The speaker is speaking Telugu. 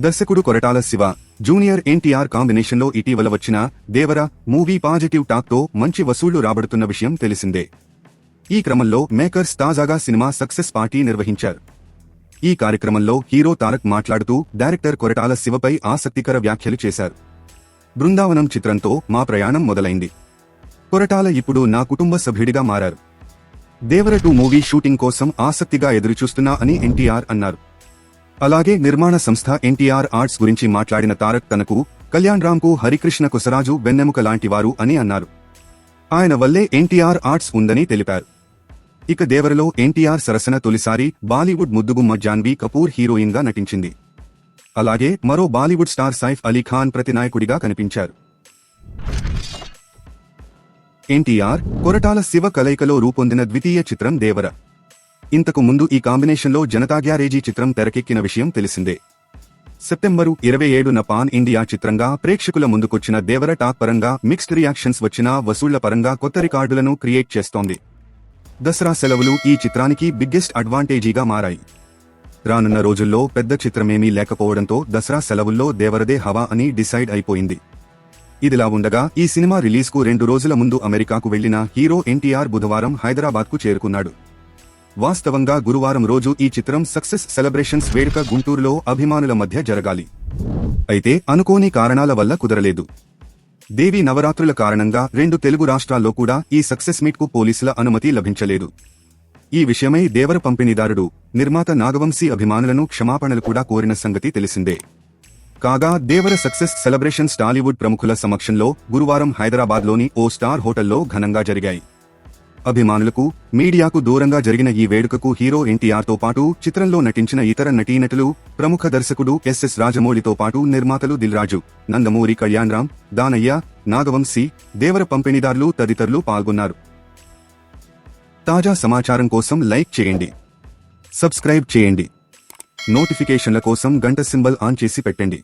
దర్శకుడు కొరటాల శివ, జూనియర్ ఎన్టీఆర్ కాంబినేషన్లో ఇటీవల వచ్చిన దేవర మూవీ పాజిటివ్ టాక్తో మంచి వసూళ్లు రాబడుతున్న విషయం తెలిసిందే. ఈ క్రమంలో మేకర్స్ తాజాగా సినిమా సక్సెస్ పార్టీ నిర్వహించారు. ఈ కార్యక్రమంలో హీరో తారక్ మాట్లాడుతూ డైరెక్టర్ కొరటాల శివపై ఆసక్తికర వ్యాఖ్యలు చేశారు. బృందావనం చిత్రంతో మా ప్రయాణం మొదలైంది. కొరటాల ఇప్పుడు నా కుటుంబ సభ్యుడిగా మారారు. దేవర 2 మూవీ షూటింగ్ కోసం ఆసక్తిగా ఎదురుచూస్తున్నా అని ఎన్టీఆర్ అన్నారు. అలాగే నిర్మాణ సంస్థ ఎన్టీఆర్ ఆర్ట్స్ గురించి మాట్లాడిన తారక్ తనకు, కళ్యాణ్ రామ్కు హరికృష్ణ కొసరాజు వెన్నెముక లాంటివారు అని అన్నారు. ఆయన వల్లే ఎన్టీఆర్ ఆర్ట్స్ ఉందని తెలిపారు. ఇక దేవరలో ఎన్టీఆర్ సరసన తొలిసారి బాలీవుడ్ ముద్దుగుమ్మ జాన్వీ కపూర్ హీరోయిన్గా నటించింది. అలాగే మరో బాలీవుడ్ స్టార్ సైఫ్ అలీ ఖాన్ ప్రతినాయకుడిగా కనిపించారు. ఎన్టీఆర్, కొరటాల శివ కలయికలో రూపొందిన ద్వితీయ చిత్రం దేవర. ఇంతకు ముందు ఈ కాంబినేషన్లో జనతా గ్యారేజీ చిత్రం తెరకెక్కిన విషయం తెలిసిందే. సెప్టెంబరు 27న పాన్ ఇండియా చిత్రంగా ప్రేక్షకుల ముందుకొచ్చిన దేవర టాక్ పరంగా మిక్స్డ్ రియాక్షన్స్ వచ్చినా వసూళ్ల పరంగా కొత్త రికార్డులను క్రియేట్ చేస్తోంది. దసరా సెలవులు ఈ చిత్రానికి బిగ్గెస్ట్ అడ్వాంటేజీగా మారాయి. రానున్న రోజుల్లో పెద్ద చిత్రమేమీ లేకపోవడంతో దసరా సెలవుల్లో దేవరదే హవా అని డిసైడ్ అయిపోయింది. ఇదిలా ఉండగా ఈ సినిమా రిలీజ్కు 2 రోజుల ముందు అమెరికాకు వెళ్లిన హీరో ఎన్టీఆర్ బుధవారం హైదరాబాద్కు చేరుకున్నాడు. వాస్తవంగా గురువారం రోజు ఈ చిత్రం సక్సెస్ సెలబ్రేషన్స్ వేడుక గుంటూరులో అభిమానుల మధ్య జరగాలి. అయితే అనుకోని కారణాల వల్ల కుదరలేదు. దేవీ నవరాత్రుల కారణంగా 2 తెలుగు రాష్ట్రాల్లో కూడా ఈ సక్సెస్ మీట్కు పోలీసుల అనుమతి లభించలేదు. ఈ విషయమై దేవర పంపిణీదారుడు, నిర్మాత నాగవంశీ అభిమానులను క్షమాపణలు కూడా కోరిన సంగతి తెలిసిందే. కాగా దేవర సక్సెస్ సెలబ్రేషన్స్ టాలీవుడ్ ప్రముఖుల సమక్షంలో గురువారం హైదరాబాద్లోని ఓ స్టార్ హోటల్లో ఘనంగా జరిగాయి. అభిమానులకు, మీడియాకు దూరంగా జరిగిన ఈ వేడుకకు హీరో ఎన్టీఆర్తో పాటు చిత్రంలో నటించిన ఇతర నటీనటులు, ప్రముఖ దర్శకుడు ఎస్ఎస్ రాజమౌళితో పాటు నిర్మాతలు దిల్రాజు, నందమూరి కళ్యాణ్ రామ్, దానయ్య, నాగవంశీ, దేవర పంపిణీదారులు తదితరులు పాల్గొన్నారు. తాజా సమాచారం కోసం లైక్ చేయండి, సబ్స్క్రైబ్ చేయండి, నోటిఫికేషన్ల కోసం గంట సింబల్ ఆన్ చేసి పెట్టండి.